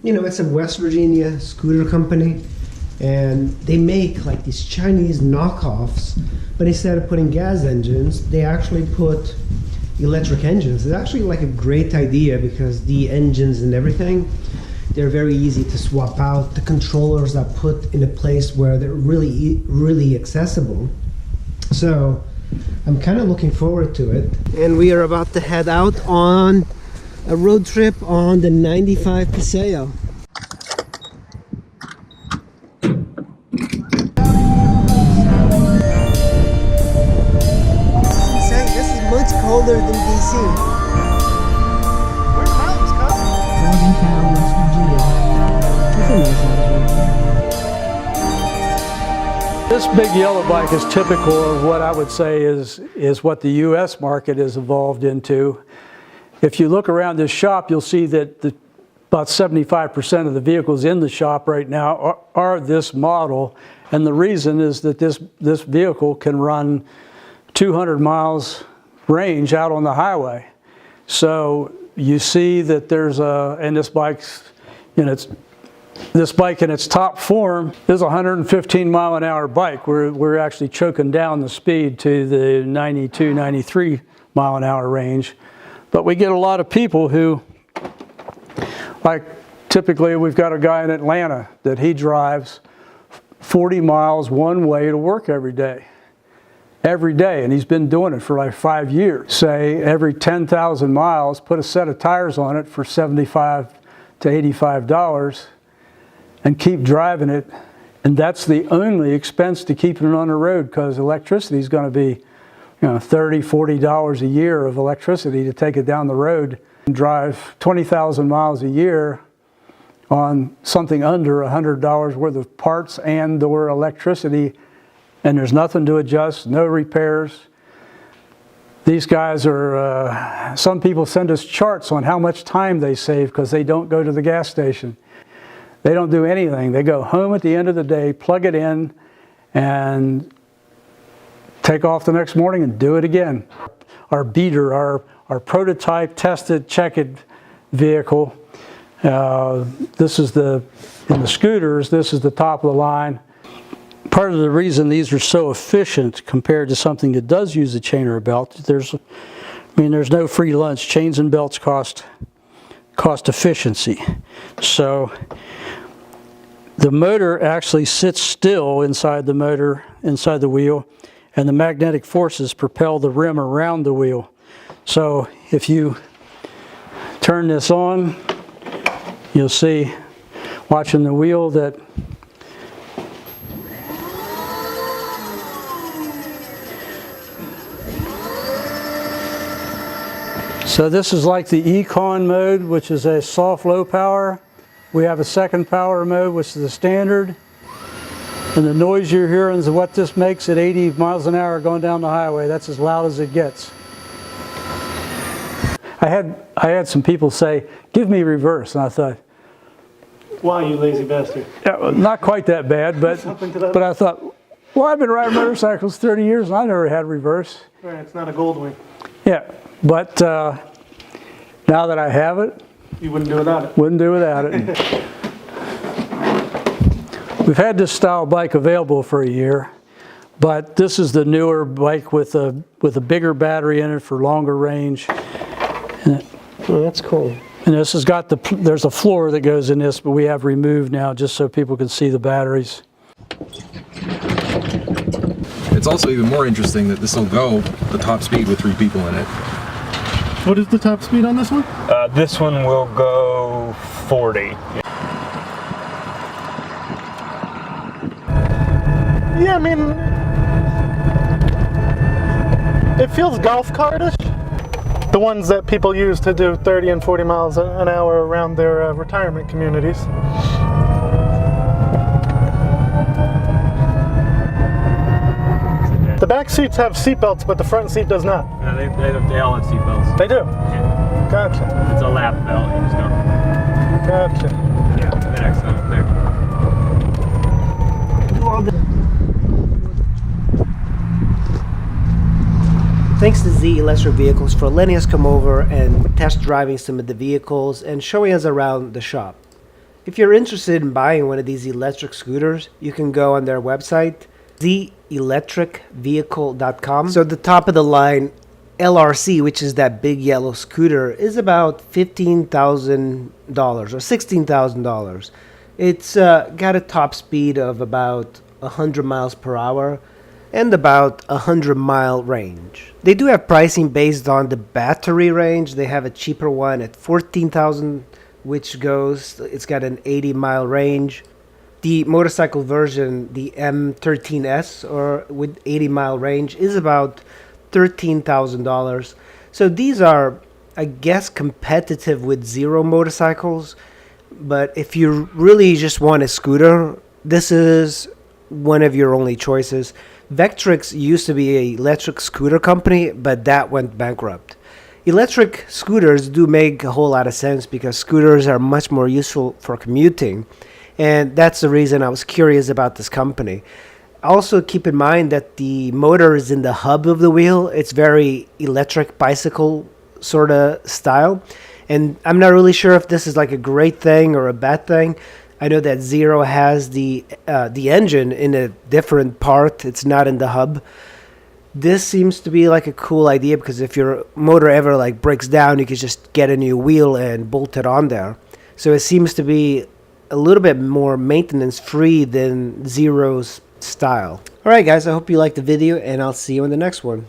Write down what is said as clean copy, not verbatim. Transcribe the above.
it's a West Virginia scooter company, and they make like these Chinese knockoffs, but instead of putting gas engines, they actually put electric engines. It's actually like a great idea because the engines and everything, they're very easy to swap out. The controllers are put in a place where they're really accessible. So I'm kind of looking forward to it. And we are about to head out on a road trip on the 95 Paseo. This is much colder than DC. Where's Mountains, cuz? Morgantown, West Virginia. That's a nice house. This big yellow bike is typical of what I would say is what the U.S. market has evolved into. If you look around this shop, you'll see that about 75% of the vehicles in the shop right now are this model. And the reason is that this vehicle can run 200 miles range out on the highway. So you see that there's and this bike's this bike in its top form is a 115 mile an hour bike. We're actually choking down the speed to the 92, 93 mile an hour range. But we get a lot of people who, like typically we've got a guy in Atlanta that he drives 40 miles one way to work every day, and he's been doing it for like 5 years. Say every 10,000 miles, put a set of tires on it for $75 to $85 and keep driving it. And that's the only expense to keeping it on the road, because electricity is going to be $30, $40 a year of electricity to take it down the road and drive 20,000 miles a year on something under $100 worth of parts and or electricity, and there's nothing to adjust, no repairs. These guys are, some people send us charts on how much time they save because they don't go to the gas station. They don't do anything. They go home at the end of the day, plug it in, and take off the next morning and do it again. Our beater, our prototype, tested, checked vehicle. This is in the scooters, this is the top of the line. Part of the reason these are so efficient compared to something that does use a chain or a belt, there's no free lunch. Chains and belts cost efficiency. So the motor actually sits still inside the wheel, and the magnetic forces propel the rim around the wheel. So if you turn this on, you'll see, watching the wheel, that so this is like the Econ mode, which is a soft low power. We have a second power mode, which is the standard. And the noise you're hearing is what this makes at 80 miles an hour going down the highway. That's as loud as it gets. I had some people say, "Give me reverse," and I thought, "Why, you lazy bastard?" Yeah, well, not quite that bad, but I thought, well, I've been riding motorcycles 30 years and I never had reverse. Right, it's not a Goldwing. Yeah, but now that I have it, you wouldn't do without it. Wouldn't do without it. We've had this style bike available for a year, but this is the newer bike with a bigger battery in it for longer range. Oh, that's cool. And this has got there's a floor that goes in this, but we have removed now just so people can see the batteries. It's also even more interesting that this will go the top speed with 3 people in it. What is the top speed on this one? This one will go 40. Yeah, I mean, it feels golf cart-ish. The ones that people use to do 30 and 40 miles an hour around their retirement communities. The back seats have seat belts, but the front seat does not. No, they all have seat belts. They do? Yeah. Gotcha. It's a lap belt, you just don't. Gotcha. Yeah, the next one up there. Thanks to Z Electric Vehicles for letting us come over and test driving some of the vehicles and showing us around the shop. If you're interested in buying one of these electric scooters, you can go on their website, theelectricvehicle.com. So the top of the line LRC, which is that big yellow scooter, is about $15,000 or $16,000. It's got a top speed of about 100 miles per hour and about a 100-mile range. They do have pricing based on the battery range. They have a cheaper one at $14,000, which goes, it's got an 80-mile range. The motorcycle version, the M13S, or with 80-mile range, is about $13,000. So these are, I guess, competitive with Zero motorcycles. But if you really just want a scooter, this is one of your only choices. Vectrix used to be an electric scooter company, but that went bankrupt. Electric scooters do make a whole lot of sense because scooters are much more useful for commuting. And that's the reason I was curious about this company. Also, keep in mind that the motor is in the hub of the wheel. It's very electric bicycle sort of style. And I'm not really sure if this is like a great thing or a bad thing. I know that Zero has the engine in a different part. It's not in the hub. This seems to be like a cool idea because if your motor ever like breaks down, you can just get a new wheel and bolt it on there. So it seems to be a little bit more maintenance free than Zero's style. Alright guys, I hope you liked the video and I'll see you in the next one.